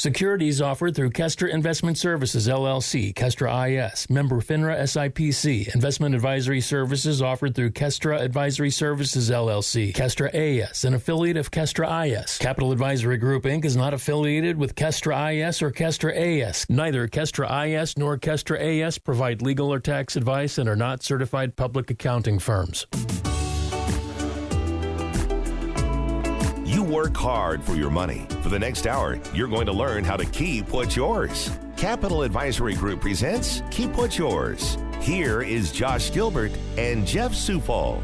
Securities offered through Kestra Investment Services, LLC, Kestra IS, member FINRA SIPC. Investment advisory services offered through Kestra Advisory Services, LLC, Kestra AS, an affiliate of Kestra IS. Capital Advisory Group, Inc. is not affiliated with Kestra IS or Kestra AS. Neither Kestra IS nor Kestra AS provide legal or tax advice and are not certified public accounting firms. You work hard for your money. For the next hour, you're going to learn how to keep what's yours. Capital Advisory Group presents Keep What's Yours. Here is Josh Gilbert and Jeff Zufall.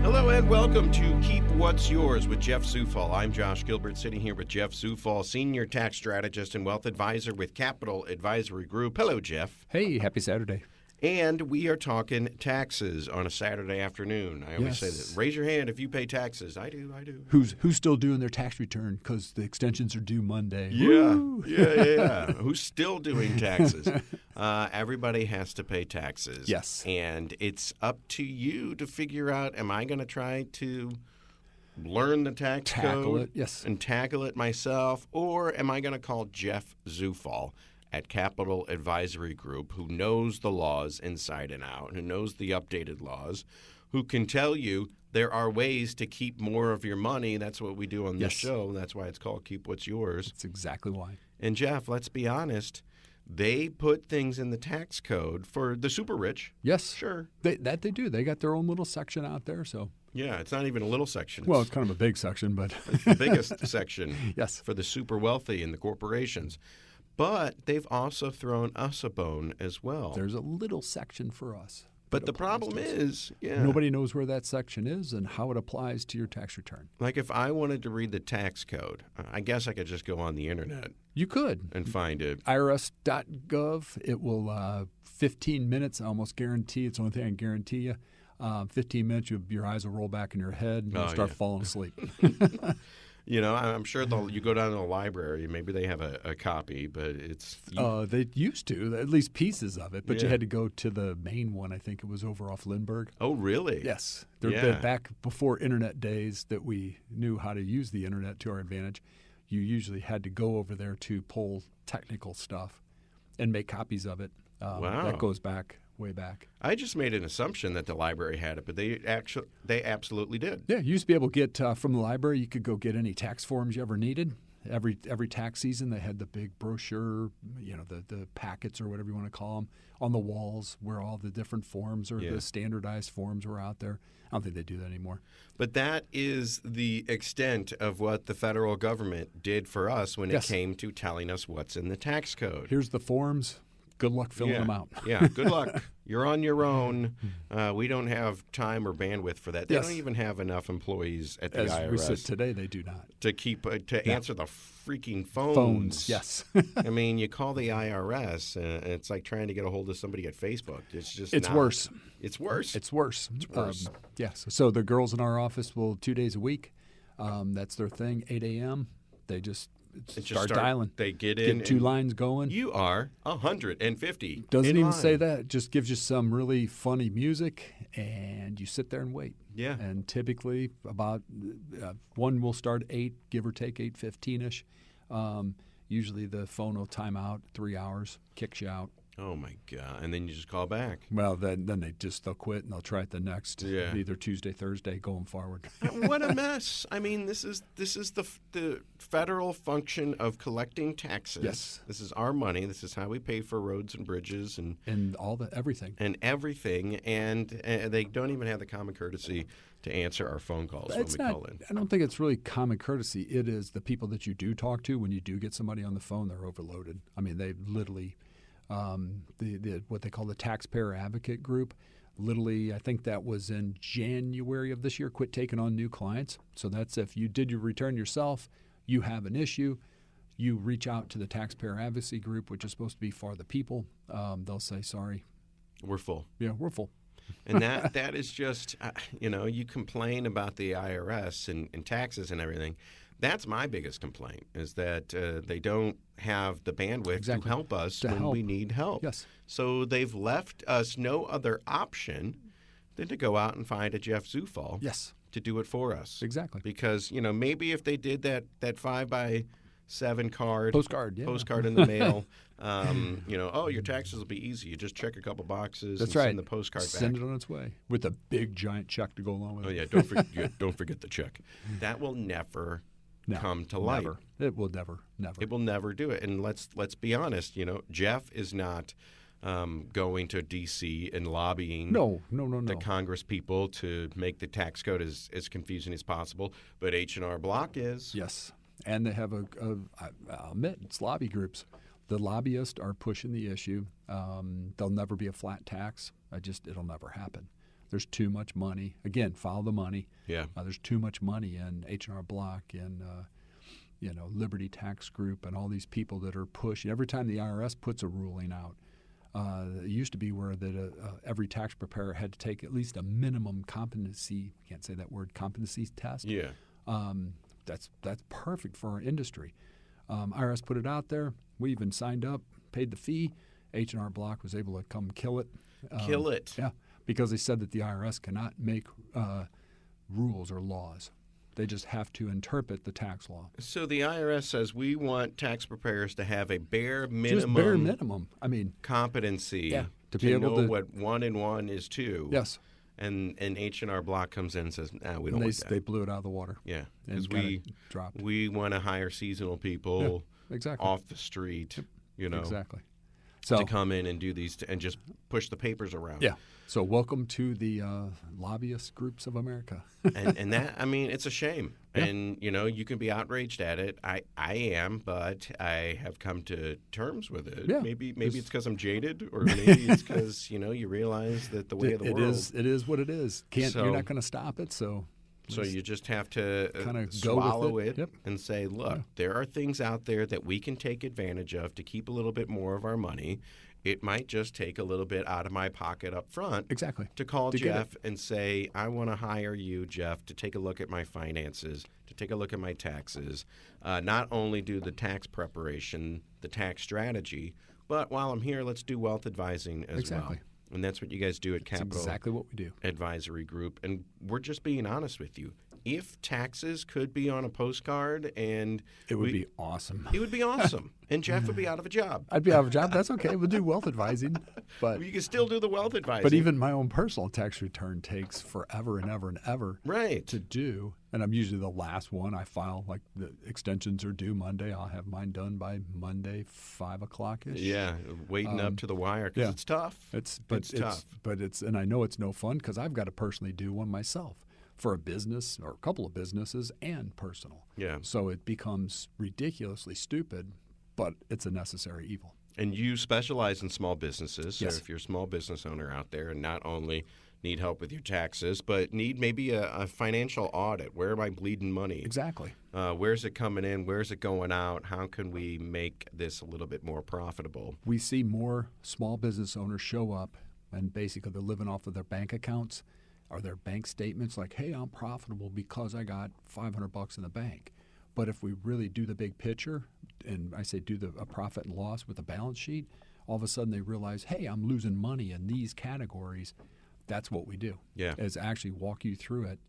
Hello and welcome to Keep What's Yours with Jeff Zufall. I'm Josh Gilbert, sitting here with Jeff Zufall, Senior Tax Strategist and Wealth Advisor with Capital Advisory Group. Hello, Jeff. Hey, happy Saturday. And we are talking taxes on a Saturday afternoon. I always say that. Raise your hand if you pay taxes. I do. Who's still doing their tax return because the extensions are due Monday? Yeah. Who's still doing taxes? Everybody has to pay taxes. Yes. And it's up to you to figure out, am I going to try to learn the tax code and tackle it myself, or am I going to call Jeff Zufall at Capital Advisory Group, who knows the laws inside and out, who knows the updated laws, who can tell you there are ways to keep more of your money. That's what we do on this show. That's why it's called Keep What's Yours. That's exactly why. And Jeff, let's be honest, they put things in the tax code for the super rich. Yes. Sure. They do. They got their own little section out there. So. Yeah, it's not even a little section. Well, it's kind of a big section, but it's the biggest section yes. for the super wealthy and the corporations. But they've also thrown us a bone as well. There's a little section for us. But the problem is, nobody knows where that section is and how it applies to your tax return. Like if I wanted to read the tax code, I guess I could just go on the internet. You could. And find it. IRS.gov. It will 15 minutes, I almost guarantee. It's the only thing I can guarantee you. 15 minutes, your eyes will roll back in your head and you'll start falling asleep. You know, I'm sure you go down to the library, maybe they have a copy, but it's... They used to, at least pieces of it, but you had to go to the main one. I think it was over off Lindbergh. Oh, really? Yes. Back before internet days that we knew how to use the internet to our advantage, you usually had to go over there to pull technical stuff and make copies of it. Wow. That goes back. Way back. I just made an assumption that the library had it, but they absolutely did. Yeah, you used to be able to get from the library. You could go get any tax forms you ever needed. Every tax season, they had the big brochure, the packets or whatever you want to call them, on the walls where all the different forms or the standardized forms were out there. I don't think they do that anymore. But that is the extent of what the federal government did for us when it came to telling us what's in the tax code. Here's the forms. Good luck filling them out. Yeah, good luck. You're on your own. We don't have time or bandwidth for that. They don't even have enough employees at the IRS. As we sit today, they do not. To answer the freaking phones. Phones, yes. I mean, you call the IRS, and it's like trying to get a hold of somebody at Facebook. It's worse. It's worse. It's worse. Yes. So the girls in our office will 2 days a week. That's their thing, 8 a.m. They just start dialing. They get in. Get 2 lines going. You are 150. Doesn't even say that. It just gives you some really funny music, and you sit there and wait. Yeah. And typically about one will start 8, give or take 8:15ish. Usually the phone will time out 3 hours, kicks you out. Oh my God! And then you just call back. Well, then they'll quit and they'll try it the next either Tuesday, Thursday, going forward. What a mess! I mean, this is the federal function of collecting taxes. Yes, this is our money. This is how we pay for roads and bridges and everything. And they don't even have the common courtesy to answer our phone calls when we call in. I don't think it's really common courtesy. It is the people that you do talk to. When you do get somebody on the phone, they're overloaded. I mean, they literally. What they call the Taxpayer Advocate Group, literally, I think that was in January of this year, quit taking on new clients. So that's if you did your return yourself, you have an issue, you reach out to the Taxpayer Advocacy Group, which is supposed to be for the people. They'll say, sorry. We're full. Yeah, we're full. And that is just, you complain about the IRS and taxes and everything. That's my biggest complaint, is that they don't have the bandwidth to help us when we need help. Yes. So they've left us no other option than to go out and find a Jeff Zufall to do it for us. Exactly. Because, maybe if they did that 5 by 7 card. Postcard, yeah. Postcard in the mail. Your taxes will be easy. You just check a couple boxes and send the postcard back. Send it on its way with a big, giant check to go along with it. Oh, yeah. Don't forget the check. That will never come to light. Never. It will never. It will never do it. And let's be honest. Jeff is not going to D.C. and lobbying the Congress people to make the tax code as confusing as possible. But H&R Block is. Yes. And they have I'll admit, it's lobby groups. The lobbyists are pushing the issue. There'll never be a flat tax. It'll never happen. There's too much money. Again, follow the money. Yeah. There's too much money in H&R Block and Liberty Tax Group and all these people that are pushing. Every time the IRS puts a ruling out, it used to be where that every tax preparer had to take at least a minimum competency. Can't say that word, competency test. Yeah. That's perfect for our industry. IRS put it out there. We even signed up, paid the fee. H&R Block was able to come kill it. Kill it. Yeah, because they said that the IRS cannot make rules or laws. They just have to interpret the tax law. So the IRS says we want tax preparers to have a bare minimum. Just bare minimum. Competency to be able know to what 1 and 1 is 2. Yes. And H&R Block comes in and says, we don't want that. They blew it out of the water. Yeah, because dropped. We want to hire seasonal people off the street, Exactly. To come in and do these and just push the papers around. Yeah. So welcome to the lobbyist groups of America. and that, it's a shame. Yeah. And, you can be outraged at it. I am, but I have come to terms with it. Yeah. Maybe it's because I'm jaded, or maybe it's because, you realize that the way of the world. It is what it is. You're not going to stop it, so you just have to kind of swallow it and say, look, there are things out there that we can take advantage of to keep a little bit more of our money. It might just take a little bit out of my pocket up front. Exactly. To call Jeff and say, I want to hire you, Jeff, to take a look at my finances, to take a look at my taxes, not only do the tax preparation, the tax strategy, but while I'm here, let's do wealth advising as well. And that's what you guys do at Capital. That's exactly what we do. Advisory Group. And we're just being honest with you. If taxes could be on a postcard and it would be awesome. It would be awesome. And Jeff would be out of a job. I'd be out of a job. That's okay. We'll do wealth advising. But you can still do the wealth advising. But even my own personal tax return takes forever and ever and ever to do. And I'm usually the last one. I file, like the extensions are due Monday. I'll have mine done by Monday, 5 o'clock-ish. Yeah, waiting up to the wire because it's tough. It's tough. And I know it's no fun because I've got to personally do one myself for a business or a couple of businesses and personal. Yeah. So it becomes ridiculously stupid, but it's a necessary evil. And you specialize in small businesses. So Yes. if you're a small business owner out there and not only need help with your taxes, but need maybe a financial audit. Where am I bleeding money? Exactly. Where's it coming in? Where's it going out? How can we make this a little bit more profitable? We see more small business owners show up and basically they're living off of their bank accounts or their bank statements like, hey, I'm profitable because I got $500 in the bank. But if we really do the big picture, and I say do a profit and loss with a balance sheet, all of a sudden they realize, hey, I'm losing money in these categories. That's what we do. Yeah. Is actually walk you through it.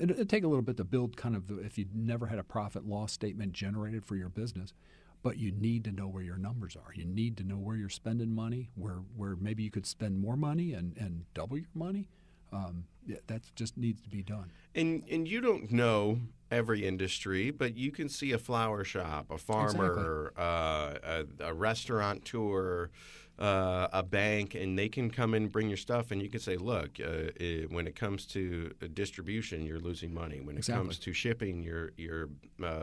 It'll take a little bit to build kind of if you never had a profit loss statement generated for your business, but you need to know where your numbers are. You need to know where you're spending money, where maybe you could spend more money and double your money. That just needs to be done. And you don't know every industry, but you can see a flower shop, a farmer, a restaurateur, a bank, and they can come in and bring your stuff, and you can say, look, when it comes to distribution, you're losing money. When it comes to shipping, you're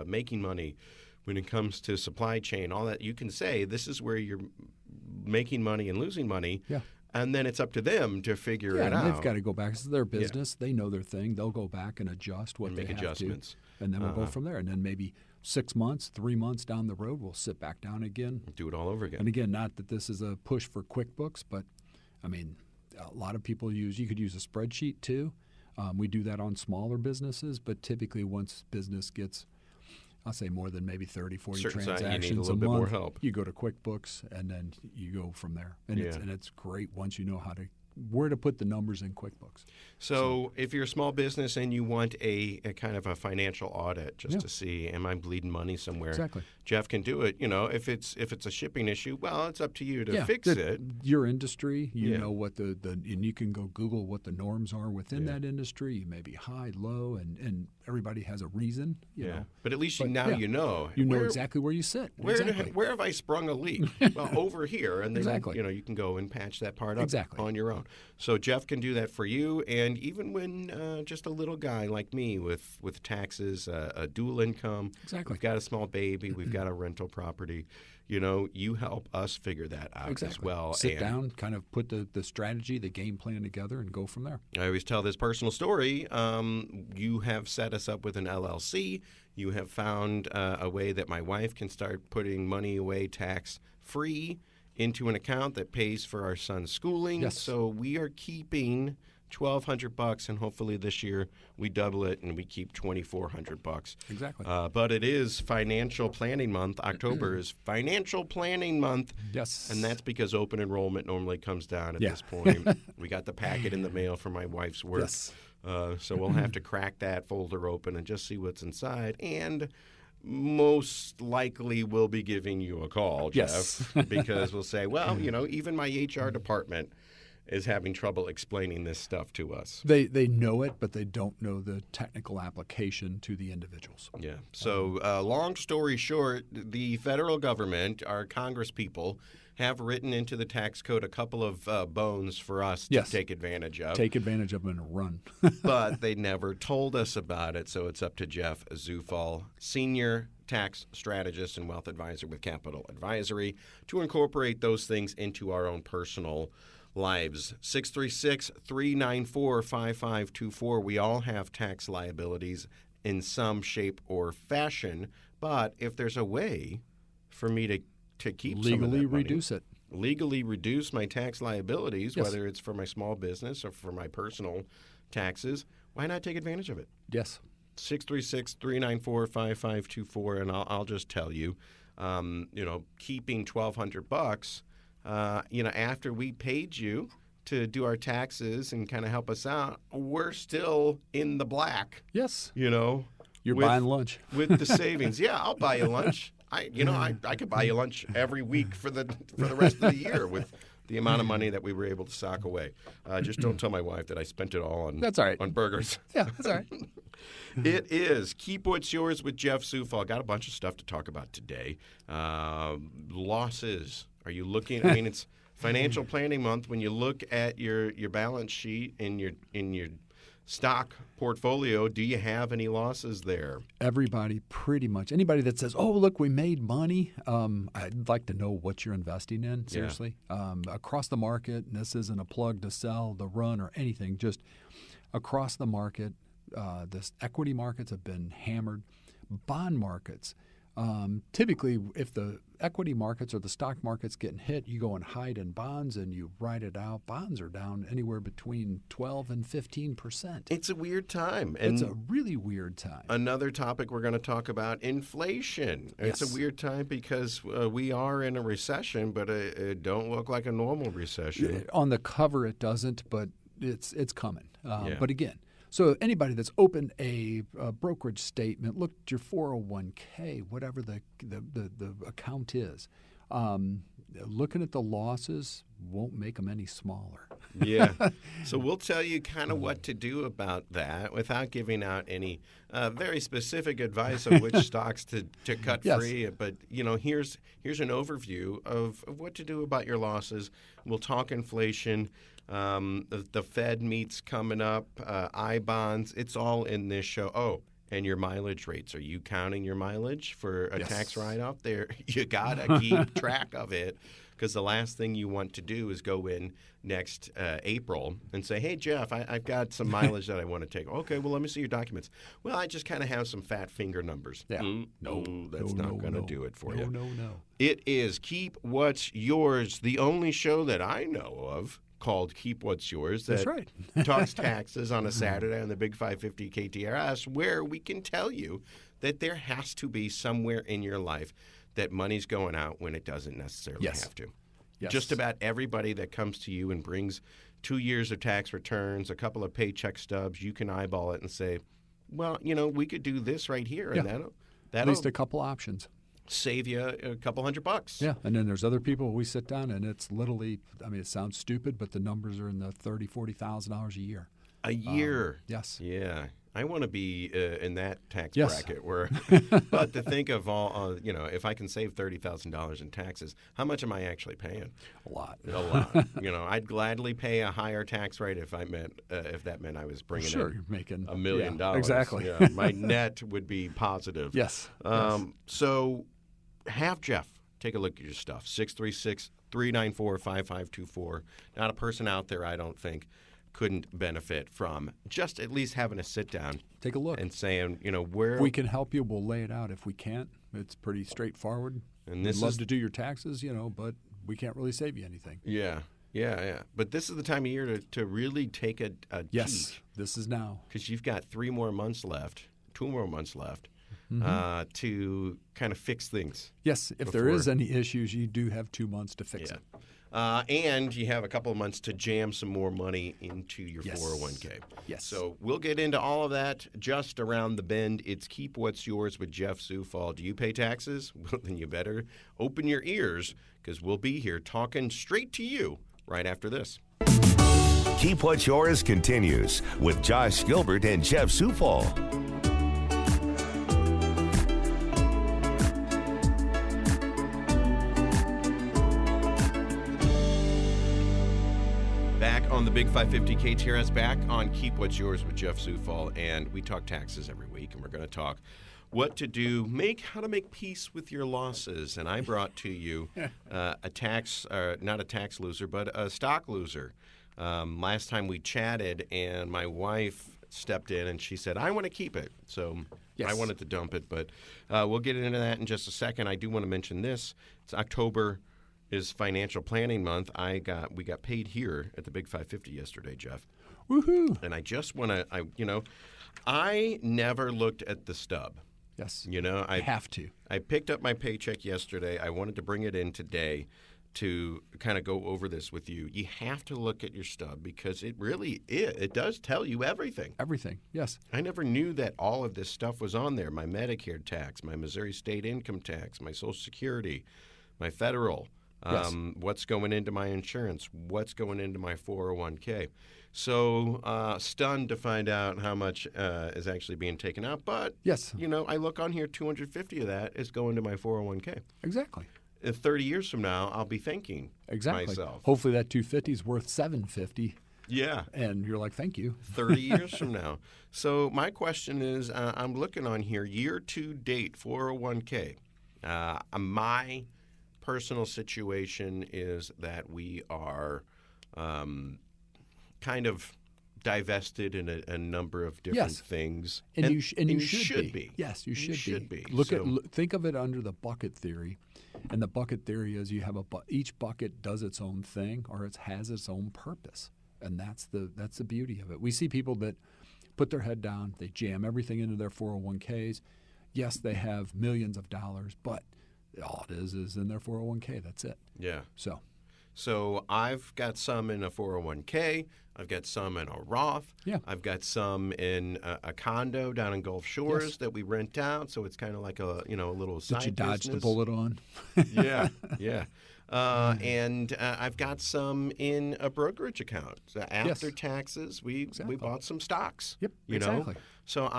making money. When it comes to supply chain, all that, you can say this is where you're making money and losing money. Yeah. And then it's up to them to figure it out. They've got to go back. It's their business. Yeah. They know their thing. They'll go back and adjust what they have adjustments. To. And then we'll go from there. And then maybe 6 months, 3 months down the road, we'll sit back down again. Do it all over again. And again, not that this is a push for QuickBooks, but, I mean, a lot of people you could use a spreadsheet too. We do that on smaller businesses, but typically once business gets, I'll say more than maybe 30, 40 transactions a month, more help. You go to QuickBooks and then you go from there. And it's great once you know how to where to put the numbers in QuickBooks. So if you're a small business and you want a kind of a financial audit just to see, am I bleeding money somewhere? Exactly. Jeff can do it. If it's a shipping issue, well, it's up to you to fix it. Your industry, you know what and you can go Google what the norms are within that industry. You may be high, low, and everybody has a reason. You know. But at least you know. You know exactly where you sit. Where have I sprung a leak? Well, over here, and then you can go and patch that part up on your own. So Jeff can do that for you, and even when just a little guy like me with taxes, a dual income, we've got a small baby, we've got a rental property. You help us figure that out as well. Sit down, kind of put the strategy, the game plan together, and go from there. I always tell this personal story. You have set us up with an LLC. You have found a way that my wife can start putting money away tax-free into an account that pays for our son's schooling. Yes. So we are keeping $1,200, and hopefully this year we double it and we keep $2,400. Exactly. But it is financial planning month. October is financial planning month. Yes. And that's because open enrollment normally comes down at this point. We got the packet in the mail for my wife's work. Yes. So we'll have to crack that folder open and just see what's inside. And most likely we'll be giving you a call, Jeff, because we'll say, well, even my HR department is having trouble explaining this stuff to us. They know it, but they don't know the technical application to the individuals. Yeah. So long story short, the federal government, our Congress people, have written into the tax code a couple of bones for us to take advantage of. Take advantage of them and run. But they never told us about it, so it's up to Jeff Zufall, Senior Tax Strategist and Wealth Advisor with Capital Advisory, to incorporate those things into our own personal lives. 636-394-5524. We all have tax liabilities in some shape or fashion, but if there's a way for me to keep legally reduce it. Legally reduce my tax liabilities, whether it's for my small business or for my personal taxes, why not take advantage of it? Yes. 636-394-5524, and I'll just tell you, keeping $1,200, after we paid you to do our taxes and kind of help us out, we're still in the black. Yes. You're buying lunch with the savings. Yeah, I'll buy you lunch. I could buy you lunch every week for the rest of the year with the amount of money that we were able to sock away. Just don't tell my wife that I spent it all on on burgers. Yeah, that's all right. It is Keep What's Yours with Jeff Zufall. Got a bunch of stuff to talk about today. Losses. Are you looking? I mean, it's financial planning month. When you look at your balance sheet in your stock portfolio, do you have any losses there? Everybody, pretty much. Anybody that says, oh, look, we made money, I'd like to know what you're investing in, seriously. Across the market, and this isn't a plug to sell, the run, or anything, just across the market, the equity markets have been hammered. Bond markets, typically, if the equity markets or the stock market's getting hit, you go and hide in bonds and you ride it out. Bonds are down anywhere between 12 and 15%. It's a weird time. It's a really weird time. Another topic we're going to talk about, inflation. Yes. It's a weird time because we are in a recession, but it don't look like a normal recession. On the cover it doesn't, but it's coming. But again, so anybody that's opened a brokerage statement, look at your 401k, whatever the account is, looking at the losses won't make them any smaller. Yeah. So we'll tell you kind of what to do about that without giving out any very specific advice of which stocks to cut free. But, here's an overview of what to do about your losses. We'll talk inflation. The Fed meets coming up, I-bonds. It's all in this show. Oh, and your mileage rates. Are you counting your mileage for a tax write-off there? You got to keep track of it because the last thing you want to do is go in next April and say, hey, Jeff, I've got some mileage that I want to take. Okay, well, let me see your documents. Well, I just kind of have some fat finger numbers. Yeah. That's not going to do it for you. No. It is Keep What's Yours, the only show that I know of called Keep What's Yours that talks taxes on a Saturday on the Big 550 KTRS, where we can tell you that there has to be somewhere in your life that money's going out when it doesn't necessarily have to. Yes. Just about everybody that comes to you and brings 2 years of tax returns, a couple of paycheck stubs, you can eyeball it and say, well, we could do this right here, and that'll at least a couple options. Save you a couple $100. Yeah, and then there's other people we sit down, and it's literally, it sounds stupid, but the numbers are in the $30,000, $40,000 a year. A year? Yes. Yeah. I want to be in that tax yes. bracket where, but to think of all, if I can save $30,000 in taxes, how much am I actually paying? A lot. A lot. I'd gladly pay a higher tax rate if that meant I was bringing in you're making $1 million. Yeah, exactly. Yeah, my net would be positive. Yes. So have Jeff take a look at your stuff. 636-394-5524. Not a person out there, I don't think, couldn't benefit from just at least having a sit down, take a look, and saying, where if we can help you, we'll lay it out. If we can't, it's pretty straightforward. And we'd love to do your taxes, but we can't really save you anything. Yeah. But this is the time of year to really take a yes, peek. This is now, because you've got 2 more months left, to kind of fix things. Yes, if there is any issues, you do have 2 months to fix it. And you have a couple of months to jam some more money into your 401k. Yes. So we'll get into all of that just around the bend. It's Keep What's Yours with Jeff Zufall. Do you pay taxes? Well, then you better open your ears, because we'll be here talking straight to you right after this. Keep What's Yours continues with Josh Gilbert and Jeff Zufall. On the Big 550 KTRS, back on Keep What's Yours with Jeff Zufall, and we talk taxes every week, and we're going to talk what to do, how to make peace with your losses. And I brought to you not a tax loser, but a stock loser. Last time we chatted, and my wife stepped in, and she said, I want to keep it. So I wanted to dump it, but we'll get into that in just a second. I do want to mention this. It's October is financial planning month. We got paid here at the Big 550 yesterday, Jeff. Woohoo! And I just want to, I never looked at the stub. Yes. I have to. I picked up my paycheck yesterday. I wanted to bring it in today to kind of go over this with you. You have to look at your stub, because it does tell you everything. Everything, yes. I never knew that all of this stuff was on there. My Medicare tax, my Missouri state income tax, my Social Security, my federal. Yes. What's going into my insurance, what's going into my 401k. So stunned to find out how much is actually being taken out. But, yes. I look on here, 250 of that is going to my 401k. Exactly. 30 years from now, I'll be thanking myself. Hopefully that 250 is worth 750. Yeah. And you're like, thank you. 30 years from now. So my question is, I'm looking on here, year-to-date 401k. My personal situation is that we are kind of divested in a number of different things, and you should be. Yes, you should be. Think of it under the bucket theory, and the bucket theory is you have each bucket does its own thing, or it has its own purpose, and that's the beauty of it. We see people that put their head down, they jam everything into their 401ks. Yes, they have millions of dollars, but all it is in their 401k. That's it. Yeah. So I've got some in a 401k. I've got some in a Roth. Yeah. I've got some in a condo down in Gulf Shores that we rent out. So it's kind of like a little side business. Did you dodge the bullet on? Yeah. And I've got some in a brokerage account. So after taxes, we bought some stocks. Yep. Exactly. So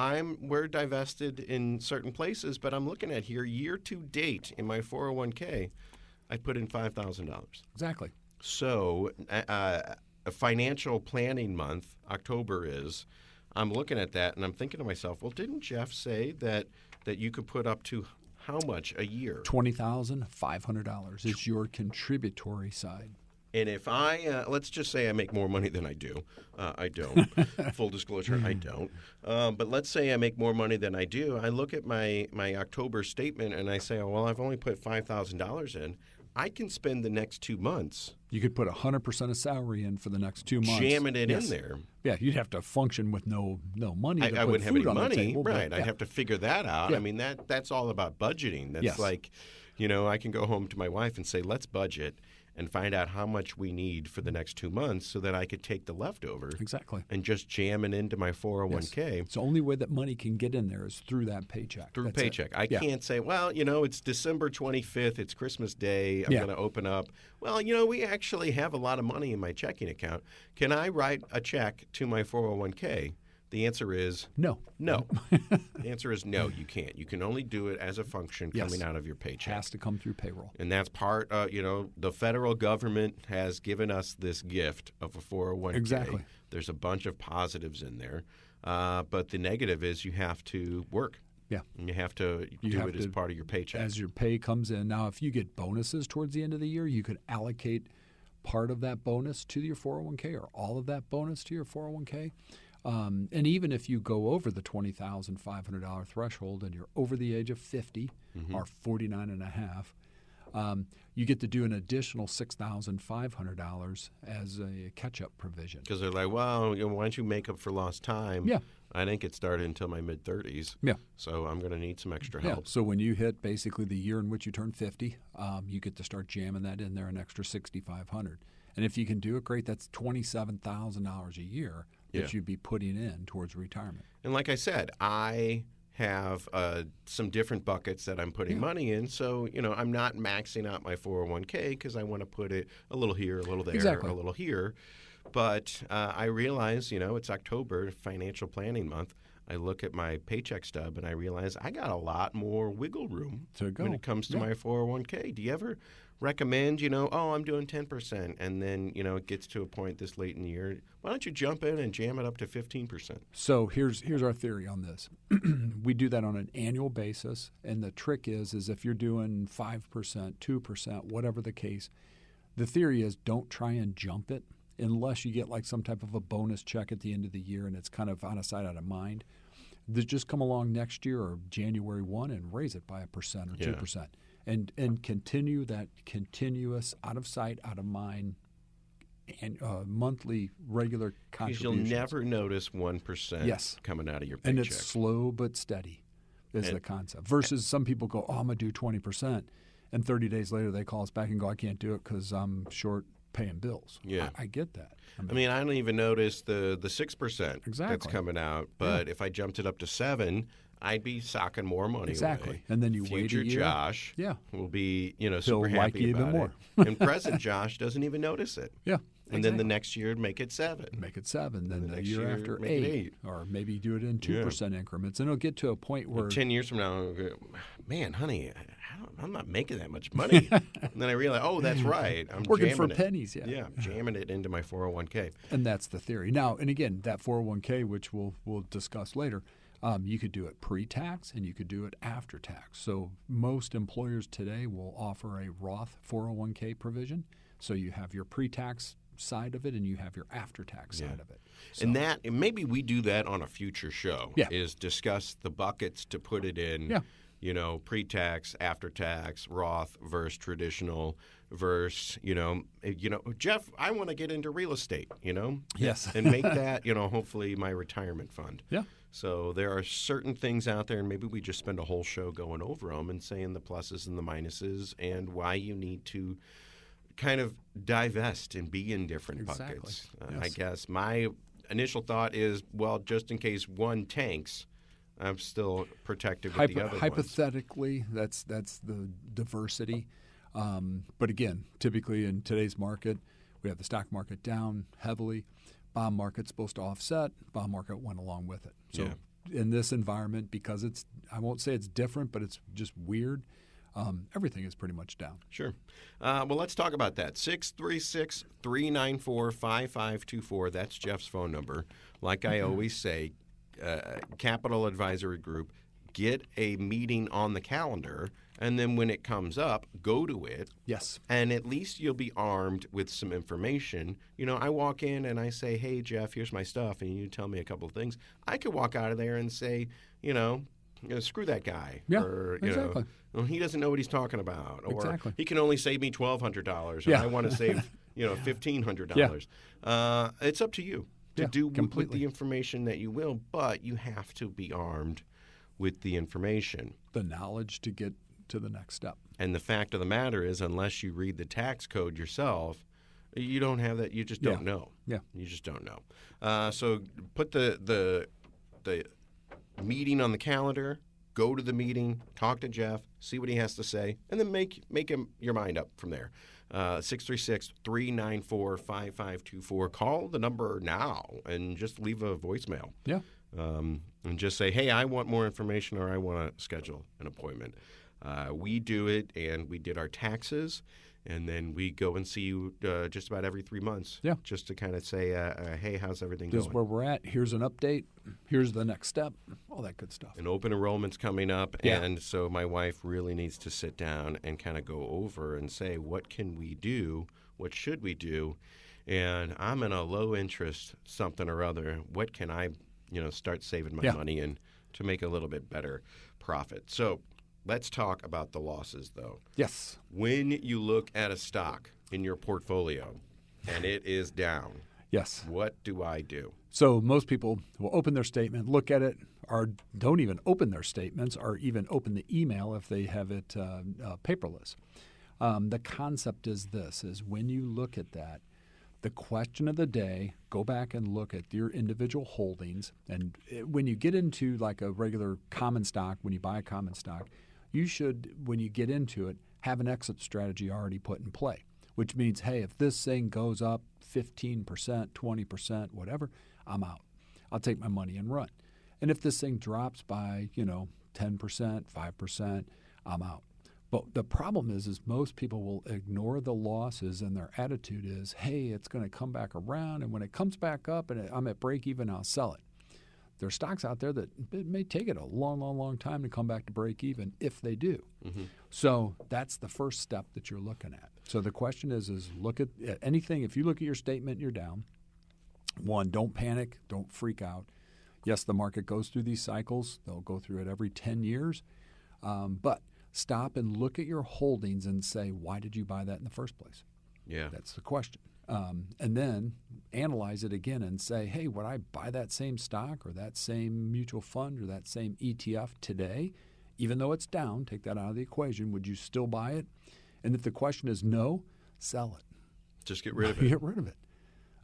we're divested in certain places, but I'm looking at here year to date in my 401k, I put in $5,000. Exactly. So a financial planning month, October is. I'm looking at that and I'm thinking to myself, well, didn't Jeff say that you could put up to how much a year? $20,500 is your contributory side. And if let's just say I make more money than I do. I don't. Full disclosure, I don't. But let's say I make more money than I do. I look at my October statement and I say, oh, well, I've only put $5,000 in. I can spend the next 2 months. You could put 100% of salary in for the next 2 months. Jamming it in there. Yeah, you'd have to function with no money. I wouldn't have any money, table, right? I'd have to figure that out. Yeah. I mean, that's all about budgeting. That's like, I can go home to my wife and say, let's budget. and find out how much we need for the next 2 months so that I could take the leftover Exactly. and just jam it into my 401k. Yes. It's the only way that money can get in there is through that paycheck. Through That's paycheck. it. I can't say, well, it's December 25th, it's Christmas Day, I'm going to open up. Well, we actually have a lot of money in my checking account. Can I write a check to my 401k? The answer is no. No. The answer is no, you can't. You can only do it as a function coming out of your paycheck. It has to come through payroll. And that's part, the federal government has given us this gift of a 401k. Exactly. There's a bunch of positives in there. But the negative is you have to work. Yeah. And you have to do it as part of your paycheck. As your pay comes in. Now, if you get bonuses towards the end of the year, you could allocate part of that bonus to your 401k or all of that bonus to your 401k. And even if you go over the $20,500 threshold and you're over the age of 50 or 49 and a half, you get to do an additional $6,500 as a catch-up provision. Because they're like, well, why don't you make up for lost time? Yeah. I didn't get started until my mid-30s. Yeah. So I'm going to need some extra help. So when you hit basically the year in which you turn 50, you get to start jamming that in there, an extra $6,500. And if you can do it, great. That's $27,000 a year that you'd be putting in towards retirement. And like I said, I have some different buckets that I'm putting money in. So, I'm not maxing out my 401k because I want to put it a little here, a little there, a little here. But I realize, it's October, financial planning month. I look at my paycheck stub and I realize I got a lot more wiggle room when it comes to my 401k. Do you ever recommend, I'm doing 10%, and then, it gets to a point this late in the year, why don't you jump in and jam it up to 15%? So here's our theory on this. We do that on an annual basis, and the trick is if you're doing 5%, 2%, whatever the case, the theory is don't try and jump it unless you get like some type of a bonus check at the end of the year and it's kind of out of sight, out of mind. Just come along next year or January 1 and raise it by 1% or 2%. And continue that continuous out of sight, out of mind, and monthly regular contributions. Because you'll never notice 1% coming out of your paycheck. And it's slow but steady is the concept. Versus some people go, I'm going to do 20%, and 30 days later they call us back and go, I can't do it because I'm short paying bills. Yeah. I get that. I don't even notice the 6% that's coming out, but if I jumped it up to 7%, I'd be socking more money away. And then you wait a Future year. Josh will be, super He'll happy like you about even more. it. And present Josh doesn't even notice it. Yeah. And then the next year, make it 7. Make it 7. Then the next year year, after make it 8. Or maybe do it in 2% increments. And it'll get to a point where 10 years from now, I'll go, man, honey, I'm not making that much money. And then I realize, that's right. I'm working for jamming pennies. Yeah, I'm jamming it into my 401k. And that's the theory. Now, and again, that 401k, which we'll discuss later, you could do it pre-tax and you could do it after tax. So most employers today will offer a Roth 401k provision. So you have your pre-tax side of it and you have your after-tax side of it. So, And maybe we do that on a future show, is discuss the buckets to put it in, pre-tax, after-tax, Roth versus traditional versus, Jeff, I want to get into real estate, Yes. and make that, hopefully my retirement fund. Yeah. So there are certain things out there, and maybe we just spend a whole show going over them and saying the pluses and the minuses and why you need to kind of divest and be in different buckets. I guess my initial thought is, well, just in case one tanks, I'm still protected with the other hypothetically, ones. That's the diversity. But again, typically in today's market, we have the stock market down heavily. Bond market's supposed to offset. Bond market went along with it. So in this environment, because I won't say it's different, but it's just weird, everything is pretty much down. Sure. Well, let's talk about that. 636-394-5524. That's Jeff's phone number. Like I always say, Capital Advisory Group, get a meeting on the calendar, and then when it comes up, go to it. Yes. And at least you'll be armed with some information. I walk in and I say, hey, Jeff, here's my stuff, and you tell me a couple of things. I could walk out of there and say, screw that guy. Yeah, or, exactly. He doesn't know what he's talking about. Or exactly. He can only save me $1,200, and I want to save, $1,500. Yeah. It's up to you to do completely. with the information that you will, but you have to be armed with the information. The knowledge to get to the next step. And the fact of the matter is, unless you read the tax code yourself, you don't have that. You just don't know. Yeah. You just don't know. So put the meeting on the calendar, go to the meeting, talk to Jeff, see what he has to say, and then make your mind up from there. 636-394-5524. Call the number now and just leave a voicemail. Yeah. And just say, hey, I want more information or I want to schedule an appointment. We do it, and we did our taxes, and then we go and see you just about every 3 months. Yeah. Just to kind of say, hey, how's everything This going? is where we're at. Here's an update. Here's the next step. All that good stuff. And open enrollment's coming up, Yeah. and so my wife really needs to sit down and kind of go over and say, what can we do? What should we do? And I'm in a low interest something or other. What can I, start saving my money in to make a little bit better profit? So let's talk about the losses, though. Yes. When you look at a stock in your portfolio and it is down, yes. What do I do? So most people will open their statement, look at it, or don't even open their statements, or even open the email if they have it paperless. The concept is this, is when you look at that, the question of the day, go back and look at your individual holdings. And when you get into like a regular common stock, when you buy a common stock, you should, when you get into it, have an exit strategy already put in play, which means, hey, if this thing goes up 15%, 20%, whatever, I'm out. I'll take my money and run. And if this thing drops by, 10%, 5%, I'm out. But the problem is most people will ignore the losses, and their attitude is, hey, it's going to come back around, and when it comes back up and I'm at break even, I'll sell it. There are stocks out there that it may take it a long, long, long time to come back to break even if they do. Mm-hmm. So that's the first step that you're looking at. So the question is look at anything. If you look at your statement, you're down. One, don't panic. Don't freak out. Yes, the market goes through these cycles. They'll go through it every 10 years. But stop and look at your holdings and say, why did you buy that in the first place? Yeah. That's the question. And then analyze it again and say, hey, would I buy that same stock or that same mutual fund or that same ETF today? Even though it's down, take that out of the equation. Would you still buy it? And if the question is no, sell it. Just get rid of it. Get rid of it.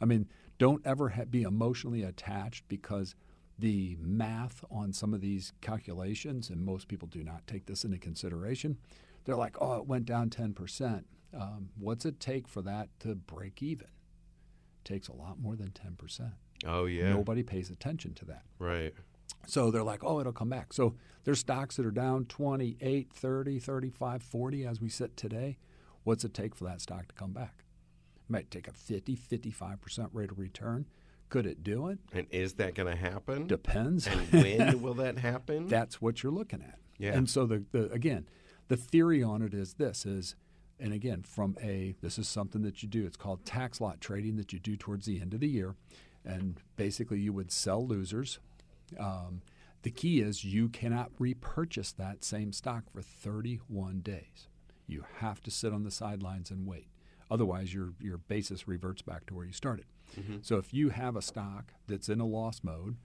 I mean, don't ever be emotionally attached, because the math on some of these calculations, and most people do not take this into consideration, they're like, oh, it went down 10%. What's it take for that to break even? It takes a lot more than 10%. Oh, yeah. Nobody pays attention to that. Right. So they're like, oh, it'll come back. So there's stocks that are down 28, 30, 35, 40 as we sit today. What's it take for that stock to come back? It might take a 50, 55% rate of return. Could it do it? And is that going to happen? Depends. And when will that happen? That's what you're looking at. Yeah. And so again, the theory on it is this and again, this is something that you do. It's called tax lot trading that you do towards the end of the year. And basically you would sell losers. The key is you cannot repurchase that same stock for 31 days. You have to sit on the sidelines and wait. Otherwise, your basis reverts back to where you started. Mm-hmm. So if you have a stock that's in a loss mode,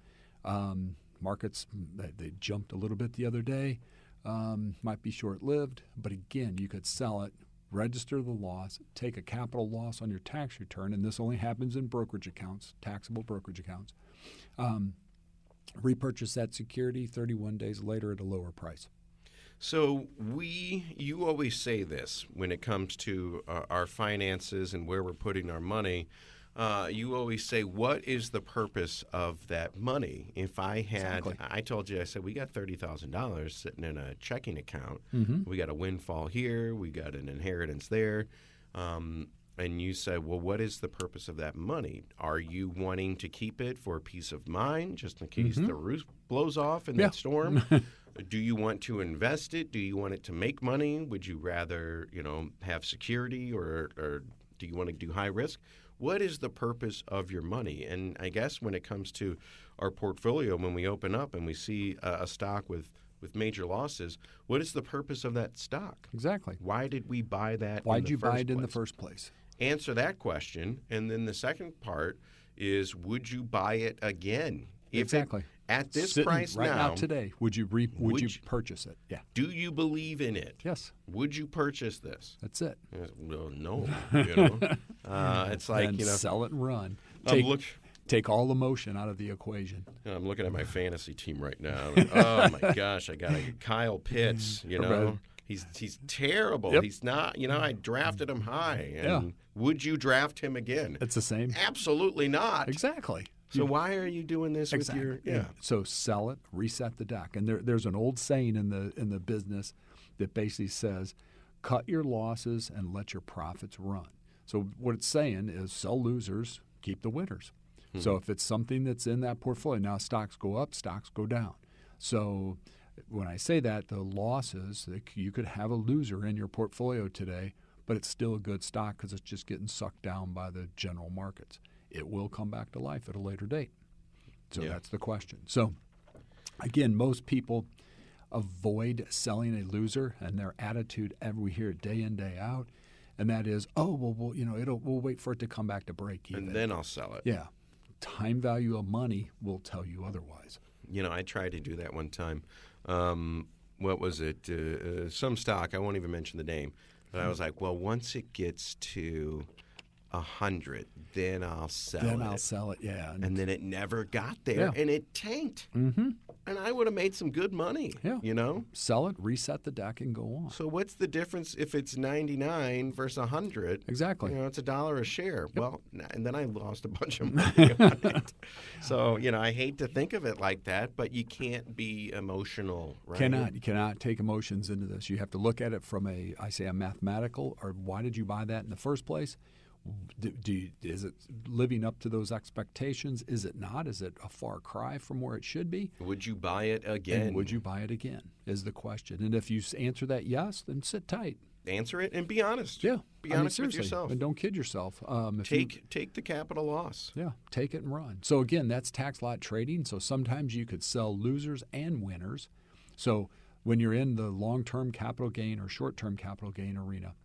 markets, they jumped a little bit the other day, might be short-lived, but again, you could sell it, register the loss, take a capital loss on your tax return, and this only happens in brokerage accounts, taxable brokerage accounts, repurchase that security 31 days later at a lower price. So you always say this when it comes to our finances and where we're putting our money. You always say, what is the purpose of that money? If I had, Exactly. I told you, I said, we got $30,000 sitting in a checking account. Mm-hmm. We got a windfall here. We got an inheritance there. And you said, well, what is the purpose of that money? Are you wanting to keep it for peace of mind, just in case the roof blows off in that storm? Do you want to invest it? Do you want it to make money? Would you rather, have security, or do you want to do high risk? What is the purpose of your money? And I guess when it comes to our portfolio, when we open up and we see a stock with major losses, what is the purpose of that stock? Exactly. Why did we buy that? Why did you buy it in the first place? Answer that question. And then the second part is, would you buy it again exactly. At this Sitting price right now today, would you purchase it? Yeah. Do you believe in it? Yes. Would you purchase this? That's it. Well, no. It's like, then sell it and run. Take all emotion out of the equation. I'm looking at my fantasy team right now. Oh my gosh, I got Kyle Pitts. He's terrible. Yep. He's not. I drafted him high. And would you draft him again? It's the same. Absolutely not. Exactly. So why are you doing this with your? Yeah. So sell it, reset the deck, and there's an old saying in the business that basically says, cut your losses and let your profits run. So what it's saying is sell losers, keep the winners. So if it's something that's in that portfolio, now stocks go up, stocks go down. So when I say that, the losses, you could have a loser in your portfolio today, but it's still a good stock because it's just getting sucked down by the general markets. It will come back to life at a later date. So that's the question. So again, most people avoid selling a loser, and their attitude, we hear it day in, day out, and that is, we'll wait for it to come back to break even. And then I'll sell it. Yeah. Time value of money will tell you otherwise. I tried to do that one time. What was it? Some stock, I won't even mention the name, but I was like, well, once it gets to 100, then I'll sell it. Yeah. And then it never got there, and it tanked. Mm-hmm. And I would have made some good money, Sell it, reset the deck, and go on. So what's the difference if it's 99 versus 100? Exactly. It's $1 a share. Yep. Well, and then I lost a bunch of money on it. So, I hate to think of it like that, but you can't be emotional, right? You cannot take emotions into this. You have to look at it from a mathematical, or why did you buy that in the first place? Is it living up to those expectations? Is it not? Is it a far cry from where it should be? Would you buy it again? And would you buy it again is the question. And if you answer that yes, then sit tight. Answer it and be honest. Yeah. Be honest with yourself. And don't kid yourself. Take the capital loss. Yeah, take it and run. So again, that's tax lot trading. So sometimes you could sell losers and winners. So when you're in the long-term capital gain or short-term capital gain arena,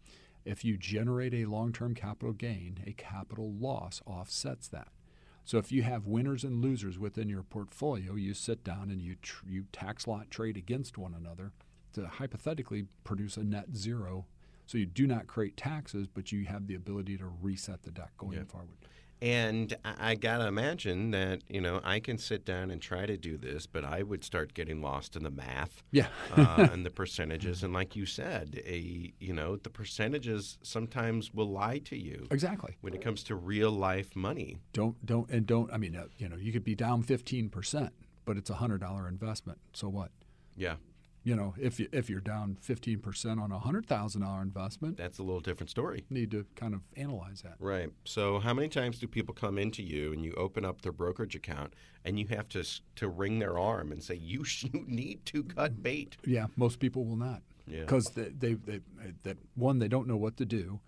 if you generate a long-term capital gain, a capital loss offsets that. So if you have winners and losers within your portfolio, you sit down and you tax lot trade against one another to hypothetically produce a net zero. So you do not create taxes, but you have the ability to reset the deck going forward. And I got to imagine that, I can sit down and try to do this, but I would start getting lost in the math and the percentages. And like you said, the percentages sometimes will lie to you. Exactly. When it comes to real life money. You could be down 15%, but it's a $100 investment. So what? Yeah. If you're down 15% on a $100,000 investment, that's a little different story. Need to kind of analyze that. Right. So how many times do people come into you and you open up their brokerage account and you have to wring their arm and say, you need to cut bait? Yeah, most people will not. Yeah. Because they don't know what to do.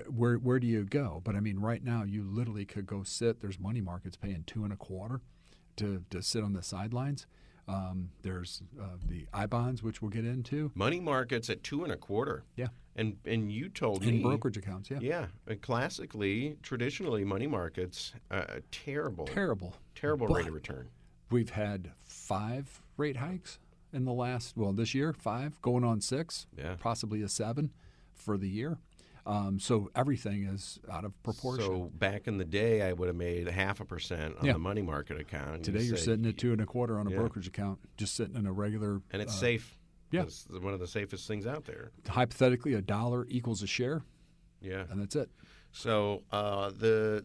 Where do you go? But right now you literally could go sit. There's money markets paying 2.25% to sit on the sidelines. There's the I-bonds, which we'll get into. Money markets at 2.25%. Yeah. And you told me. In brokerage accounts, yeah. Yeah. Traditionally, money markets, terrible. Terrible rate of return. We've had 5 rate hikes in the last, this year, 5, going on 6, possibly a 7 for the year. So everything is out of proportion. So back in the day, I would have made 0.5% on the money market account. Today, you're sitting at 2.25% on a brokerage account, just sitting in a regular. And it's safe. Yeah, it's one of the safest things out there. Hypothetically, $1 equals a share. Yeah, and that's it. So the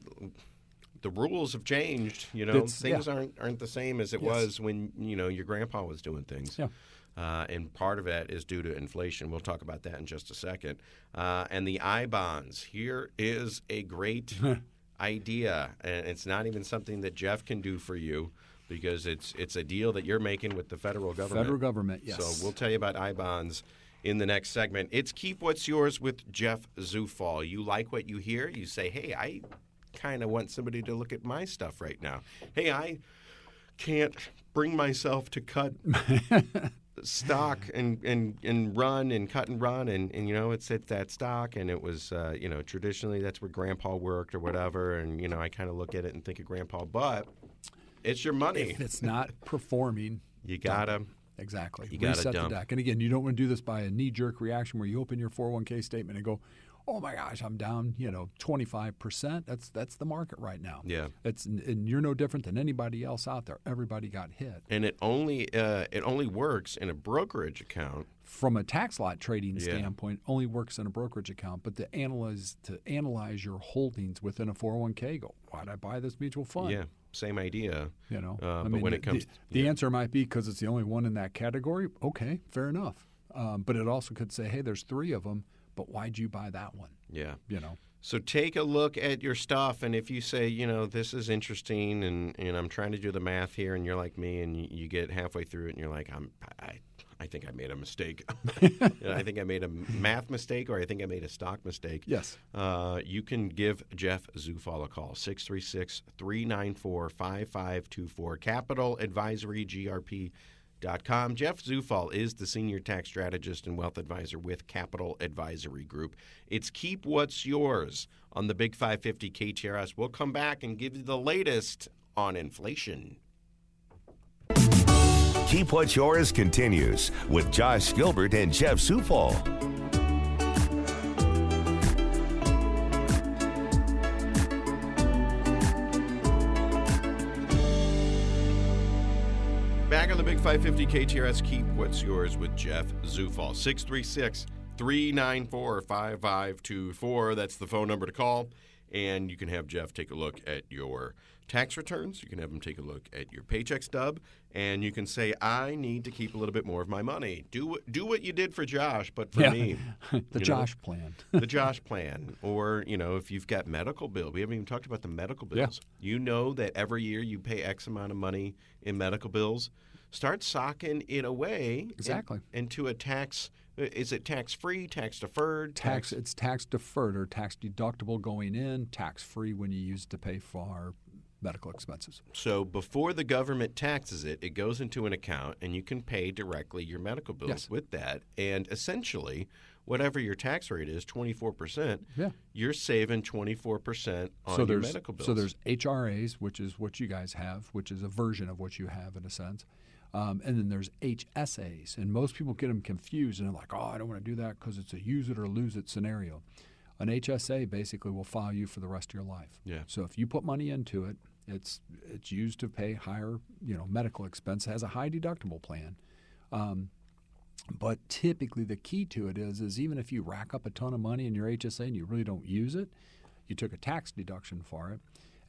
rules have changed. Things aren't the same as it was when your grandpa was doing things. Yeah. And part of it is due to inflation. We'll talk about that in just a second. And the I-bonds. Here is a great idea, and it's not even something that Jeff can do for you because it's a deal that you're making with the federal government. Federal government, yes. So we'll tell you about I-bonds in the next segment. It's Keep What's Yours with Jeff Zufall. You like what you hear? You say, hey, I kind of want somebody to look at my stuff right now. Hey, I can't bring myself to cut stock and run and cut and run and it's at that stock and it was traditionally that's where Grandpa worked or whatever and I kind of look at it and think of Grandpa, but It's your money. If it's not performing, you gotta exactly you gotta reset dump. the deck. And again, you don't want to do this by a knee-jerk reaction where you open your 401k statement and go, "Oh my gosh, I'm down, 25%." That's the market right now. Yeah. And you're no different than anybody else out there. Everybody got hit. And it only works in a brokerage account. From a tax lot trading standpoint, only works in a brokerage account. But to analyze your holdings within a 401k, go, why did I buy this mutual fund? Yeah, same idea. But when it comes, the answer might be because it's the only one in that category. Okay, fair enough. But it also could say, hey, there's 3 of them, but why'd you buy that one? Yeah. So take a look at your stuff, and if you say, this is interesting, and I'm trying to do the math here, and you're like me, and you get halfway through it, and you're like, I think I made a mistake. I think I made a math mistake, or I think I made a stock mistake. Yes. You can give Jeff Zufall a call, 636-394-5524, CapitalAdvisoryGrp.com. Jeff Zufall is the senior tax strategist and wealth advisor with Capital Advisory Group. It's Keep What's Yours on the Big 550 KTRS. We'll come back and give you the latest on inflation. Keep What's Yours continues with Josh Gilbert and Jeff Zufall. Back on the Big 550 KTRS, Keep What's Yours with Jeff Zufall. 636-394-5524. That's the phone number to call. And you can have Jeff take a look at your tax returns. You can have him take a look at your paycheck stub. And you can say, I need to keep a little bit more of my money. Do what you did for Josh, but for me. The Josh plan. The Josh plan. Or, if you've got medical bills. We haven't even talked about the medical bills. Yeah. You know that every year you pay X amount of money in medical bills. Start socking it away. Exactly. Into a tax. Is it tax-free, tax-deferred? It's tax-deferred or tax-deductible going in, tax-free when you use it to pay for medical expenses. So before the government taxes it, it goes into an account, and you can pay directly your medical bills with that. And essentially, whatever your tax rate is, 24%, you're saving 24% on your medical bills. So there's HRAs, which is what you guys have, which is a version of what you have in a sense. And then there's HSAs, and most people get them confused, and they're like, I don't want to do that because it's a use it or lose it scenario. An HSA basically will file you for the rest of your life. Yeah. So if you put money into it, it's used to pay higher, medical expense. It has a high deductible plan. But typically the key to it is even if you rack up a ton of money in your HSA and you really don't use it, you took a tax deduction for it,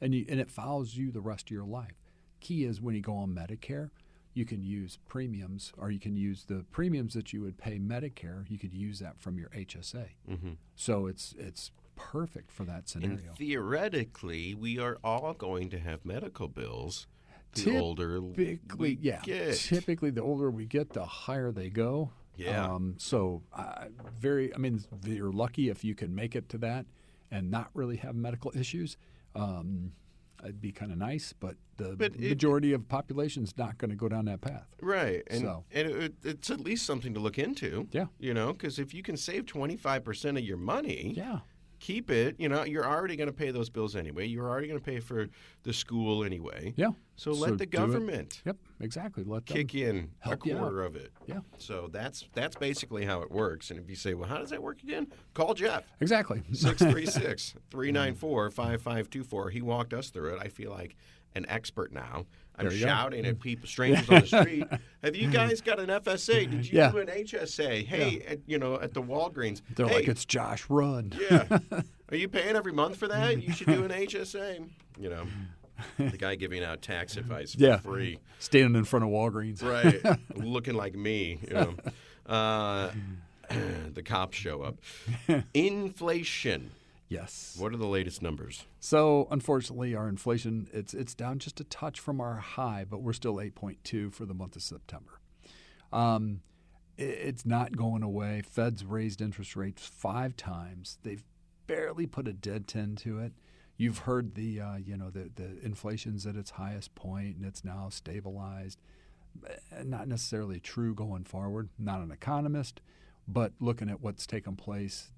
and it follows you the rest of your life. Key is when you go on Medicare, you can use premiums, or you can use the premiums that you would pay Medicare. You could use that from your HSA. Mm-hmm. So it's perfect for that scenario. And theoretically, we are all going to have medical bills the older we get. Typically, the older we get, the higher they go. Yeah. You're lucky if you can make it to that and not really have medical issues. It'd be kind of nice, but the majority of population is not going to go down that path. Right. And it's at least something to look into. Yeah. Because if you can save 25% of your money, keep it. You're already going to pay those bills anyway. You're already going to pay for the school anyway. Yeah. So let the government exactly. Let them kick in a quarter of it. Yeah. So that's basically how it works. And if you say, well, how does that work again? Call Jeff. Exactly. 636-394-5524. He walked us through it. I feel like an expert now. I'm shouting at people, strangers on the street. Have you guys got an FSA? Did you do an HSA? Hey, at the Walgreens. They're like, it's Josh, run. Yeah. Are you paying every month for that? You should do an HSA. The guy giving out tax advice for free. Standing in front of Walgreens. Right. Looking like me. The cops show up. Inflation. Yes. What are the latest numbers? So, unfortunately, our inflation, it's down just a touch from our high, but we're still 8.2 for the month of September. It's not going away. Fed's raised interest rates 5 times. They've barely put a dead end to it. You've heard the inflation's at its highest point and it's now stabilized. Not necessarily true going forward. Not an economist, but looking at what's taken place,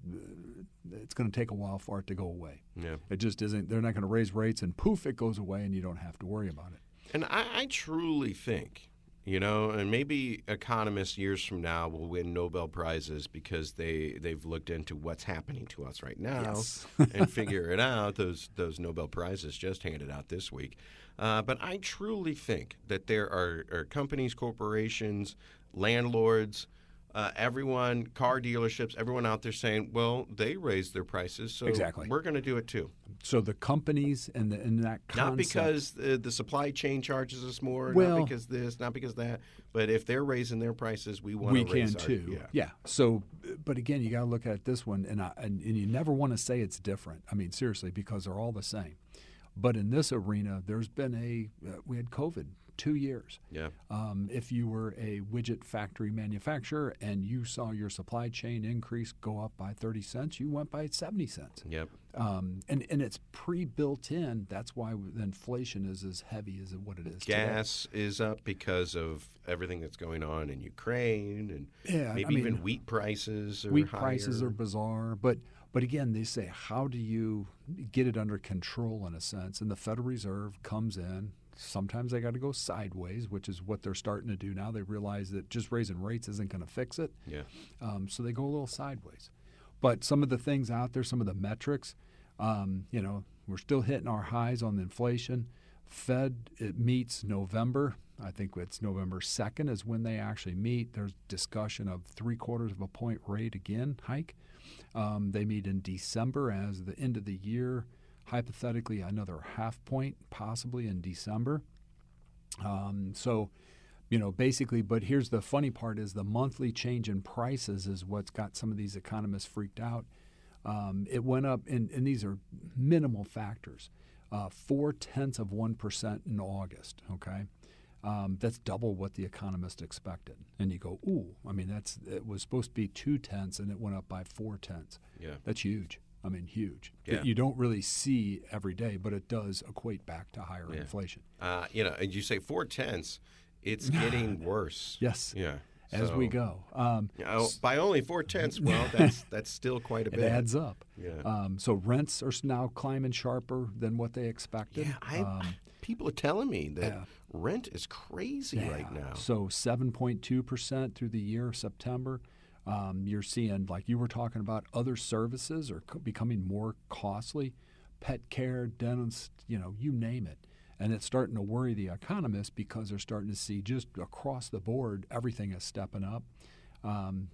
it's going to take a while for it to go away. Yeah. It just isn't. They're not going to raise rates and poof, it goes away and you don't have to worry about it. And I truly think, and maybe economists years from now will win Nobel Prizes because they've looked into what's happening to us right now and figure it out. Those Nobel Prizes just handed out this week. But I truly think that there are companies, corporations, landlords, everyone, car dealerships, everyone out there saying, well, they raised their prices, so we're going to do it too. So the companies and that concept. Not because the supply chain charges us more, not because this, not because that, but if they're raising their prices, we want to raise ours. We can too. Yeah. So, but again, you got to look at this one, and you never want to say it's different. I mean, seriously, because they're all the same. But in this arena, there's been we had COVID 2 years. Yeah. If you were a widget factory manufacturer and you saw your supply chain increase go up by 30 cents, you went by 70 cents. Yep. And it's pre-built in. That's why the inflation is as heavy as what it is Gas today. Is up because of everything that's going on in Ukraine, and maybe even wheat prices are Wheat higher. Prices are bizarre, but again, they say, how do you get it under control in a sense? And the Federal Reserve comes in. Sometimes they got to go sideways, which is what they're starting to do now. They realize that just raising rates isn't going to fix it. Yeah. So they go a little sideways. But some of the things out there, some of the metrics, we're still hitting our highs on the inflation. Fed, it meets November. I think it's November 2nd is when they actually meet. There's discussion of 0.75 of a point rate again hike. They meet in December as the end of the year. Hypothetically, another 0.5 point possibly in December. Basically, but here's the funny part is the monthly change in prices is what's got some of these economists freaked out. It went up, and these are minimal factors, 0.4% in August, okay? That's double what the economist expected. And you go, ooh, I mean, it was supposed to be 0.2, and it went up by 0.4. Yeah. That's huge. I mean, huge. Yeah. You don't really see every day, but it does equate back to higher inflation. And you say 0.4, it's getting worse. Yes. Yeah. As we go. By only 0.4, well, that's still quite a bit. It adds up. Yeah. So rents are now climbing sharper than what they expected. Yeah, people are telling me that rent is crazy right now. So 7.2% through the year of September. You're seeing, like you were talking about, other services are becoming more costly. Pet care, dentists, you name it. And it's starting to worry the economists because they're starting to see just across the board everything is stepping up.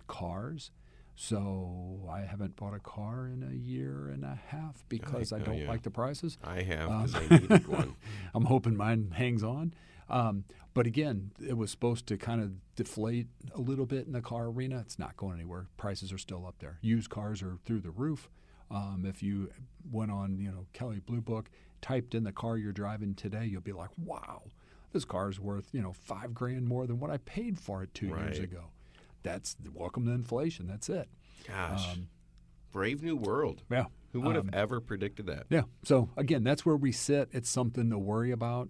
Cars. So I haven't bought a car in a year and a half because I don't like the prices. I have because I needed one. I'm hoping mine hangs on. But again, it was supposed to kind of deflate a little bit in the car arena. It's not going anywhere. Prices are still up there. Used cars are through the roof. If you went on, Kelley Blue Book, typed in the car you're driving today, you'll be like, wow, this car is worth, $5,000 more than what I paid for it 2 years ago. That's welcome to inflation. That's it. Gosh, brave new world. Yeah. Who would have ever predicted that? Yeah. So again, that's where we sit. It's something to worry about.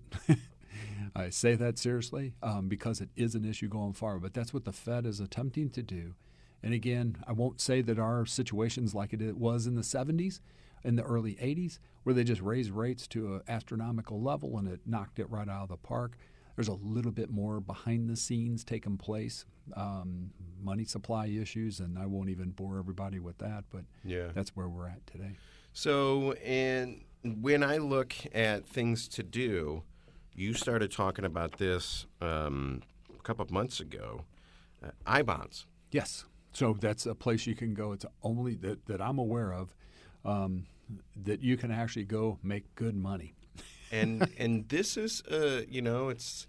I say that seriously because it is an issue going forward. But that's what the Fed is attempting to do. And again, I won't say that our situation's like it was in the 70s, in the early 80s, where they just raised rates to an astronomical level and it knocked it right out of the park. There's a little bit more behind the scenes taking place, money supply issues, and I won't even bore everybody with that, but that's where we're at today. So, and when I look at things to do, you started talking about this a couple of months ago, I-bonds. Yes. So that's a place you can go. It's only that I'm aware of that you can actually go make good money. And this is, it's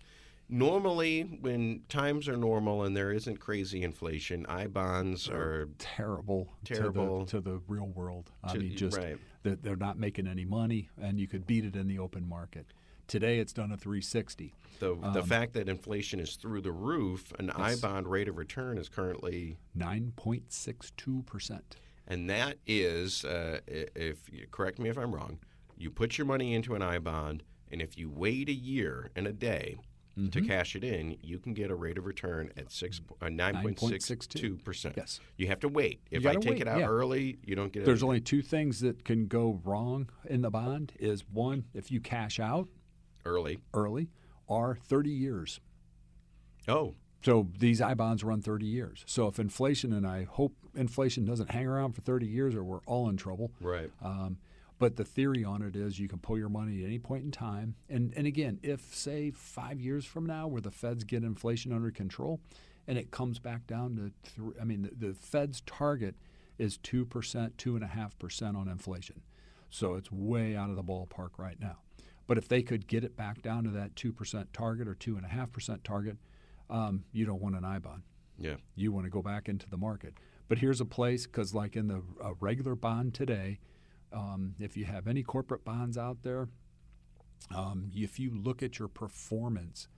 normally when times are normal and there isn't crazy inflation, I-bonds are terrible to the real world. I mean, just that they're not making any money, and you could beat it in the open market. Today, it's done a 360. The fact that inflation is through the roof, an I-bond rate of return is currently 9.62%. And that is, if you correct me if I'm wrong, you put your money into an I-bond, and if you wait a year and a day to cash it in, you can get a rate of return at 9.62%. Yes. You have to wait. If I take it out early, you don't get it. There's only two things that can go wrong in the bond is, one, if you cash out early, are 30 years. Oh. So these I-bonds run 30 years. So if inflation, and I hope inflation doesn't hang around for 30 years or we're all in trouble. Right. But the theory on it is you can pull your money at any point in time. And again, if, say, 5 years from now where the Feds get inflation under control and it comes back down to the Fed's target is 2%, 2.5% on inflation. So it's way out of the ballpark right now. But if they could get it back down to that 2% target or 2.5% target, you don't want an I-bond. Yeah. You want to go back into the market. But here's a place, because like in the regular bond today, if you have any corporate bonds out there, if you look at your performance,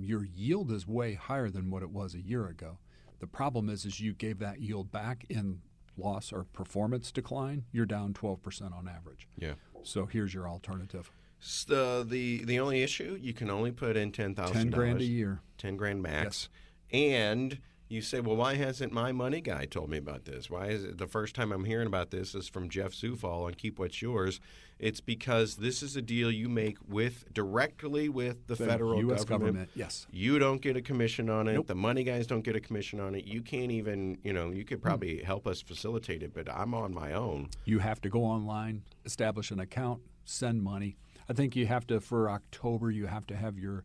your yield is way higher than what it was a year ago. The problem is you gave that yield back in loss or performance decline, you're down 12% on average. Yeah. So here's your alternative. The only issue, you can only put in $10,000. $10,000 a year. 10 grand max. Yes. And you say, well, why hasn't my money guy told me about this? Why is it the first time I'm hearing about this is from Jeff Zufall on Keep What's Yours? It's because this is a deal you make directly with the federal U.S. government. Yes. You don't get a commission on it. Nope. The money guys don't get a commission on it. You can't even, you could probably help us facilitate it, but I'm on my own. You have to go online, establish an account, send money. I think you have to, for October, you have to have your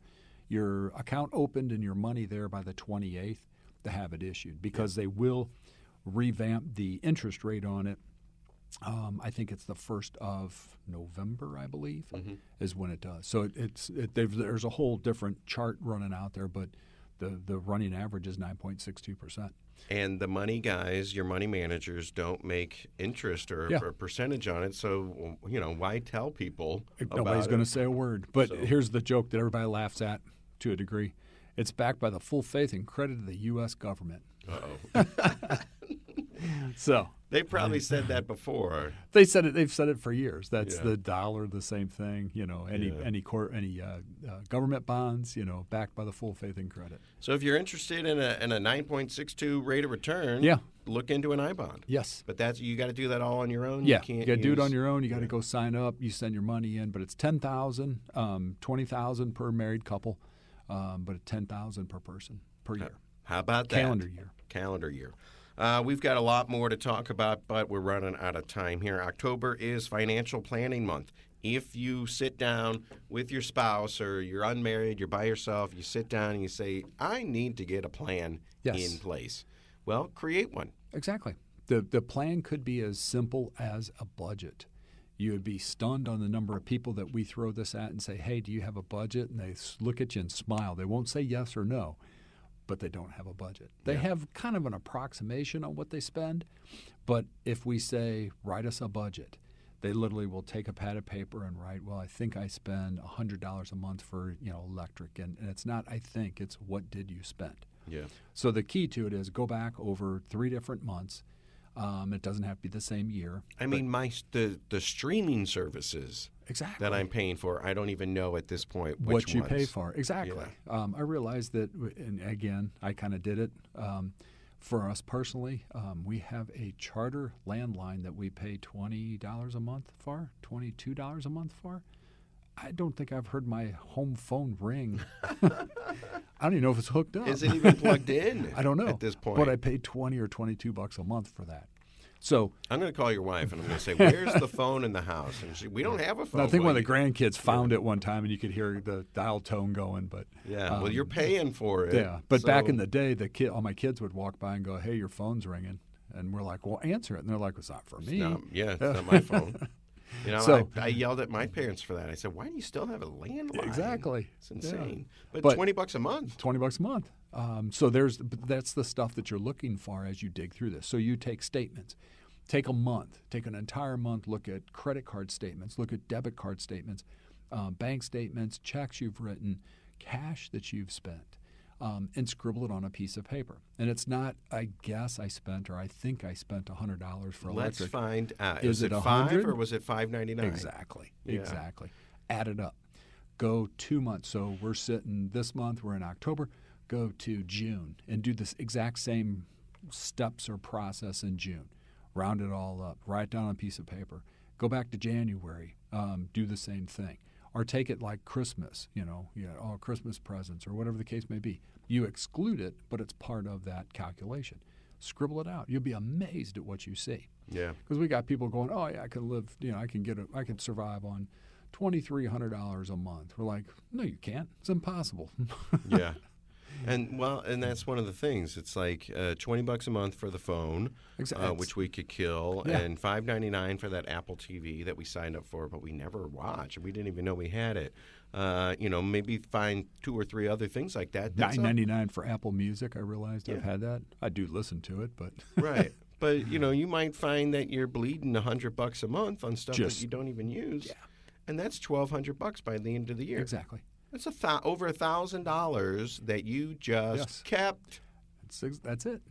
account opened and your money there by the 28th to have it issued, because they will revamp the interest rate on it. I think it's the 1st of November, I believe, is when it does. So there's a whole different chart running out there, but the running average is 9.62%. And the money guys, your money managers, don't make interest or a percentage on it. So, why tell people about Nobody's going to say a word. But here's the joke that everybody laughs at to a degree. It's backed by the full faith and credit of the U.S. government. Uh-oh. So they probably said that before. They've said it for years. That's the dollar, the same thing. Any government bonds, backed by the full faith and credit. So if you're interested in a 9.62 rate of return, look into an I-bond. Yes, but you got to do that all on your own. Yeah, you got to do it on your own. You got to go sign up. You send your money in, but it's $10,000, $20,000 per married couple, but $10,000 per person per year. How about that? Calendar year. We've got a lot more to talk about, but we're running out of time here. October is Financial Planning Month. If you sit down with your spouse or you're unmarried, you're by yourself, you sit down and you say, I need to get a plan in place. Well, create one. Exactly. The plan could be as simple as a budget. You would be stunned on the number of people that we throw this at and say, hey, do you have a budget? And they look at you and smile. They won't say yes or no, but they don't have a budget. They have kind of an approximation on what they spend, but if we say, write us a budget, they literally will take a pad of paper and write, well, I think I spend $100 a month for electric, and it's not I think, it's what did you spend. Yeah. So the key to it is go back over 3 different months. It doesn't have to be the same year. I mean, the streaming services that I'm paying for, I don't even know at this point what you pay for. Exactly. Yeah. I realized that, and again, I kind of did it. For us personally, we have a charter landline that we pay $20 a month for, $22 a month for. I don't think I've heard my home phone ring. I don't even know if it's hooked up. Is it even plugged in? I don't know at this point. But I paid $20 or $22 a month for that. So I'm going to call your wife and I'm going to say, "Where's the phone in the house?" And we don't have a phone. I think one of the grandkids found it one time, and you could hear the dial tone going. But well, you're paying for it. Yeah, but back in the day, all my kids would walk by and go, "Hey, your phone's ringing," and we're like, "Well, answer it." And they're like, "It's not for me." It's not my phone. So I yelled at my parents for that. I said, "Why do you still have a landline?" Exactly. It's insane. Yeah. But $20 a month. $20 a month. So that's the stuff that you're looking for as you dig through this. So you take statements. Take a month. Take an entire month. Look at credit card statements. Look at debit card statements, bank statements, checks you've written, cash that you've spent, and scribble it on a piece of paper. And it's not, I guess I spent or I think I spent $100 for electric. Let's find out. Is it $5 or was it $5.99? Exactly. Yeah. Exactly. Add it up. Go 2 months. So we're sitting this month. We're in October. Go to June and do this exact same steps or process in June. Round it all up. Write it down on a piece of paper. Go back to January. Do the same thing. Or take it like Christmas, all Christmas presents or whatever the case may be. You exclude it, but it's part of that calculation. Scribble it out. You'll be amazed at what you see. Yeah. Because we got people going, oh yeah, I can live, I can survive on $2,300 a month. We're like, no, you can't. It's impossible. Yeah. And that's one of the things. It's like $20 a month for the phone, which we could kill, and $5.99 for that Apple TV that we signed up for, but we never watched. We didn't even know we had it. Maybe find 2 or 3 other things like that. $9.99 for Apple Music. I realized I've had that. I do listen to it, but right. But you might find that you're bleeding $100 a month on stuff that you don't even use, and that's $1,200 by the end of the year. Exactly. That's over $1,000 that you just kept. That's it.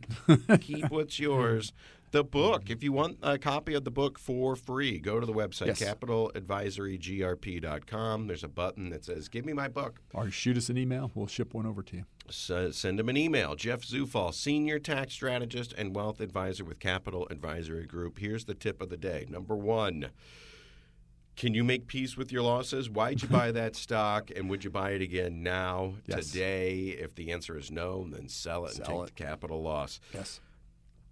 Keep what's yours. The book, if you want a copy of the book for free, go to the website, CapitalAdvisoryGrp.com. There's a button that says, give me my book. Or shoot us an email. We'll ship one over to you. Send him an email. Jeff Zufall, Senior Tax Strategist and Wealth Advisor with Capital Advisory Group. Here's the tip of the day. Number 1. Can you make peace with your losses? Why'd you buy that stock, and would you buy it again now, today? If the answer is no, then sell it and take the capital loss. Yes.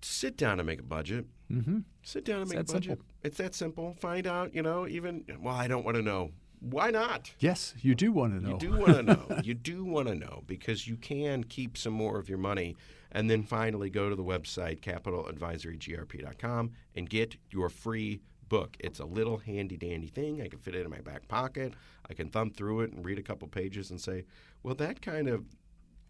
Sit down and make a budget. Mm-hmm. Sit down and make a budget. Simple. It's that simple. Find out, I don't want to know. Why not? Yes, you do want to know. You do want to know. You do want to know because you can keep some more of your money and then finally go to the website, CapitalAdvisoryGrp.com, and get your free book. It's a little handy-dandy thing. I can fit it in my back pocket. I can thumb through it and read a couple pages and say, well, that kind of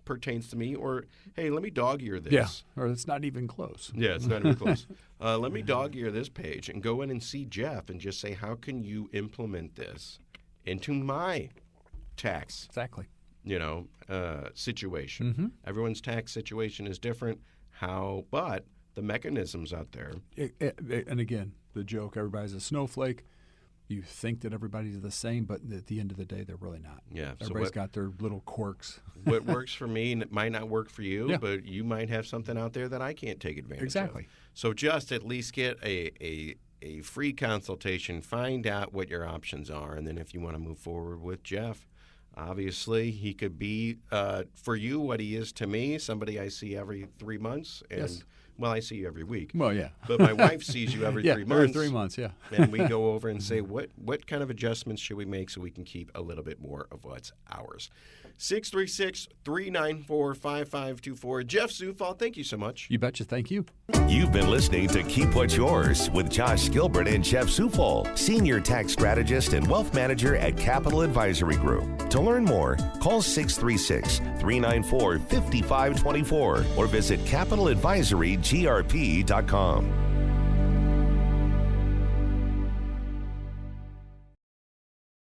pertains to me, or, hey, let me dog-ear this. Yeah, or it's not even close. Yeah, it's not even close. Let me dog-ear this page and go in and see Jeff and just say, how can you implement this into my tax situation? Mm-hmm. Everyone's tax situation is different, but the mechanisms out there. And again, the joke, everybody's a snowflake. You think that everybody's the same, but at the end of the day, they're really not. Yeah, everybody's got their little quirks. What works for me might not work for you, but you might have something out there that I can't take advantage of. So just at least get a free consultation, find out what your options are, and then if you want to move forward with Jeff, obviously he could be, for you, what he is to me, somebody I see every 3 months. And well, I see you every week. Well, yeah. But my wife sees you every 3 months. Every 3 months, yeah. And we go over and say, what kind of adjustments should we make so we can keep a little bit more of what's ours? 636-394-5524. Jeff Zufall, thank you so much. You betcha. Thank you. You've been listening to Keep What's Yours with Josh Gilbert and Jeff Zufall, Senior Tax Strategist and Wealth Manager at Capital Advisory Group. To learn more, call 636-394-5524 or visit CapitalAdvisoryGrp.com.